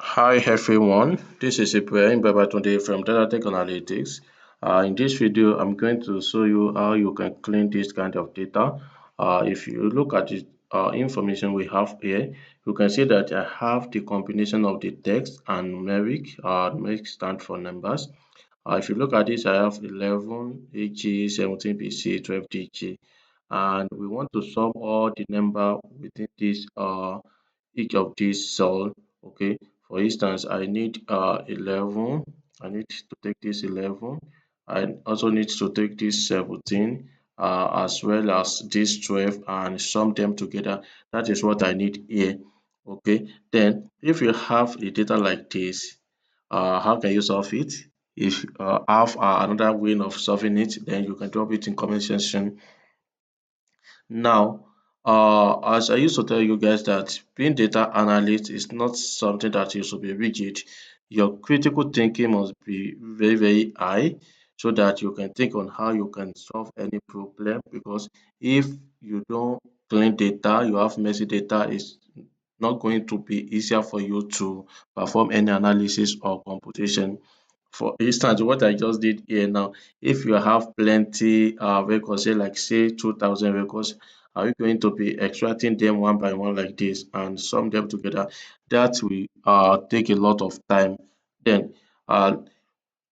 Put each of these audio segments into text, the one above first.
Hi everyone, this is Ibrahim Babatunde from Data Tech Analytics. In this video, I'm going to show you how you can clean this kind of data. If you look at the information we have here, you can see that I have the combination of the text and numeric. Numeric stands for numbers. If you look at this, I have 11 AG, 17 BC, 12 DG, and we want to sum all the number within this each of these cell. Okay, for instance, I need 11. I need to take this 11. I also need to take this 17 as well as this 12 and sum them together. That is what I need here. Okay, then if you have a data like this, how can you solve it? If you have another way of solving it, then you can drop it in comment section. Now, as I used to tell you guys that being data analyst is not something that you should be rigid. Your critical thinking must be very, very high so that you can think on how you can solve any problem. Because if you don't clean data, you have messy data, it's not going to be easier for you to perform any analysis or computation. For instance, what I just did here now, if you have plenty records, say 2,000 records, are you going to be extracting them one by one like this and sum them together? That will take a lot of time. Then uh,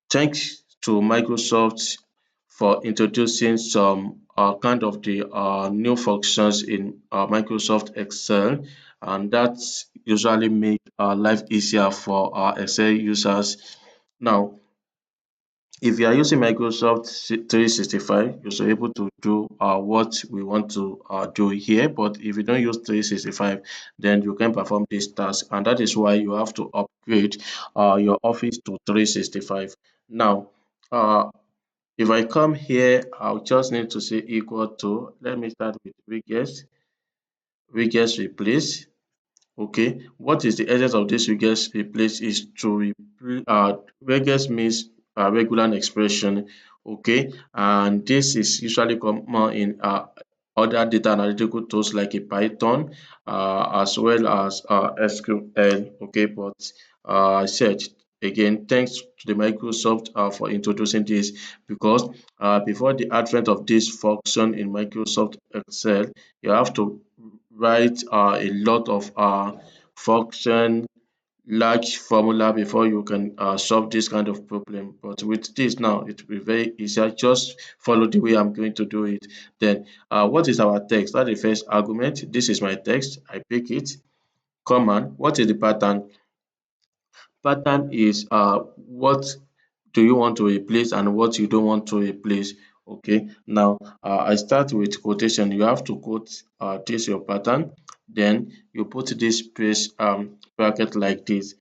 thanks to Microsoft for introducing some kind of the new functions in Microsoft Excel, and that usually make life easier for Excel users. Now, if you are using Microsoft 365, you should be able to do what we want to do here. But if you don't use 365, then you can perform this task. And that is why you have to upgrade your Office to 365. Now, uh, if I come here, I'll just need to say equal to, let me start with biggest replace. Okay, what is the essence of this biggest replace is to replace biggest means regular expression. Okay, and this is usually common in other data analytical tools like a Python as well as SQL. Okay, but I said again, thanks to the Microsoft for introducing this, because before the advent of this function in Microsoft Excel, you have to write a lot of function, large formula before you can solve this kind of problem. But with this now, it will be very easy. I just follow the way I'm going to do it. Then what is our text? That's the first argument. This is my text. I pick it. Command. What is the pattern? Pattern is what do you want to replace and what you don't want to replace. Okay, now I start with quotation. You have to quote this your pattern, then you put this space bracket like this.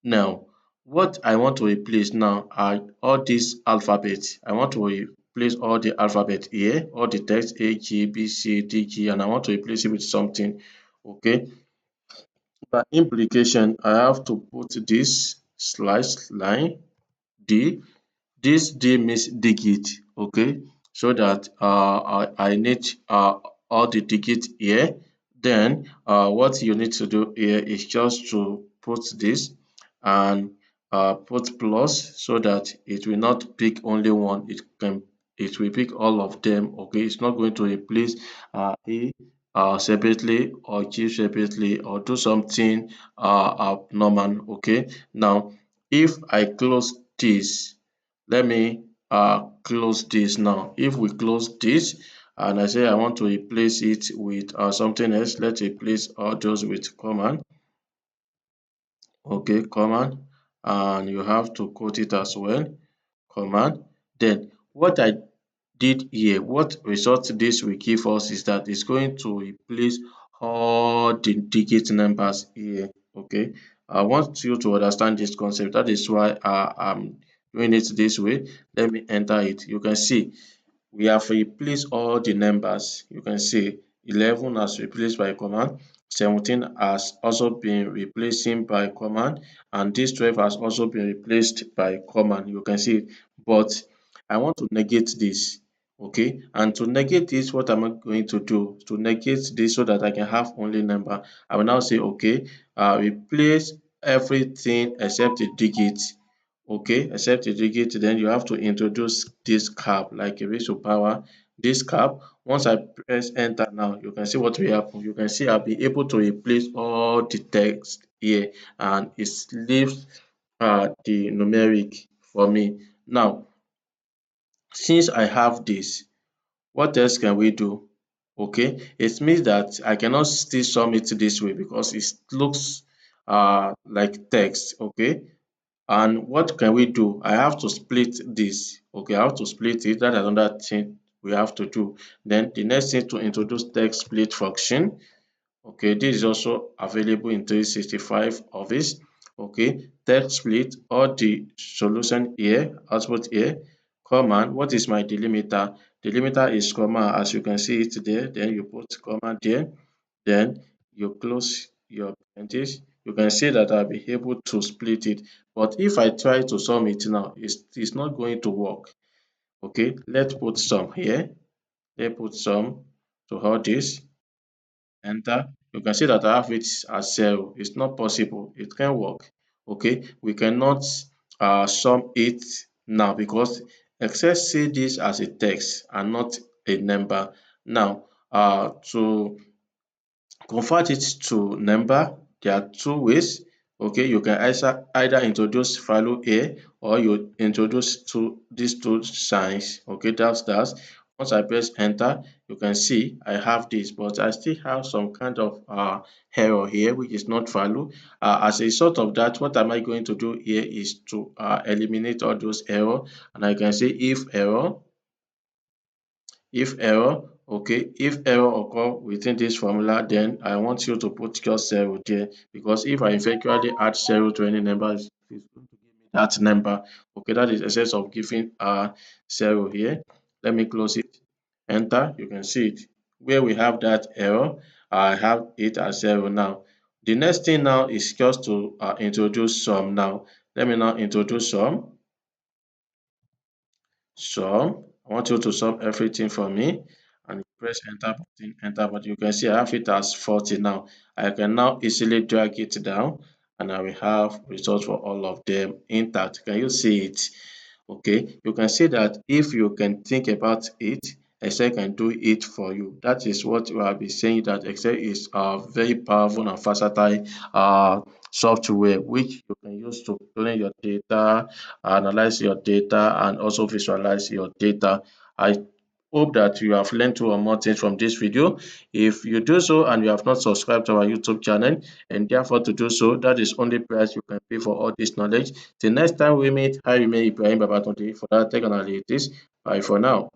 Now, what I want to replace now are all these alphabets. I want to replace all the alphabet here, all the text A, G, B, C, D, G, and I want to replace it with something. Okay, by implication, I have to put this slash line D. This D means digit, okay, so that I need all the digit here. Then what you need to do here is just to put this and put plus so that it will not pick only one. It will pick all of them. Okay, it's not going to replace A separately or G separately or do something abnormal. Okay, now if I close this, let me close this now. If we close this and I say I want to replace it with something else, let's replace all those with command. Okay, command, and you have to quote it as well, command. Then what I did here, what result this will give us is that it's going to replace all the digit numbers here. Okay, I want you to understand this concept. That is why I'm doing it this way. Let me enter it. You can see we have replaced all the numbers. You can see 11 has replaced by command, 17 has also been replacing by command, and this 12 has also been replaced by command. You can see it, but I want to negate this. Okay, and to negate this, what am I going to do to negate this so that I can have only number? I will now say okay, replace everything except the digit. Okay, except the digit, then you have to introduce this cap like a raised to power this cap. Once I press enter now, you can see what will happen. You can see I'll be able to replace all the text here, and it leaves the numeric for me. Now, since I have this, what else can we do? Okay, it means that I cannot still sum it this way because it looks like text. Okay, and what can we do? I have to split this. Okay, I have to split it. That is another thing we have to do. Then the next thing, to introduce text split function. Okay, this is also available in 365 Office. Okay, text split or the solution here, output here, comma. What is my delimiter? Delimiter is comma, as you can see it there. Then you put comma there. Then you close your parenthesis. You can see that I'll be able to split it. But if I try to sum it now, it's not going to work. Okay, let's put sum here. Let's put sum to all this. Enter. You can see that I have it as 0. It's not possible. It can't work. Okay, we cannot sum it now because Excel see this as a text and not a number. Now, to convert it to number, there are two ways. Okay, you can either introduce value here or you introduce these two signs. Okay, that's once I press enter, you can see I have this, but I still have some kind of error here, which is not value. As a result of that, what am I going to do here is to eliminate all those error, and I can say if error, okay, if error occur within this formula, then I want you to put just 0 there, because if I eventually add 0 to any number, it's going to give me that number. Okay, that is the essence of giving 0 here. Let me close it, enter. You can see it where we have that error. I have it as 0 now. The next thing now is just to introduce sum. Now let me now introduce sum. I want you to sum everything for me, and you press enter button, enter. But you can see I have it as 40 now. I can now easily drag it down, and I will have results for all of them intact. Can you see it? Okay, you can see that if you can think about it, Excel can do it for you. That is what we have been saying, that Excel is a very powerful and versatile software which you can use to clean your data, analyze your data, and also visualize your data. I hope that you have learned two or more things from this video. If you do so and you have not subscribed to our YouTube channel, and therefore to do so, that is only price you can pay for all this knowledge. Till next time we meet, I remain Ibrahim Babatunde for that tech analytics. Bye for now.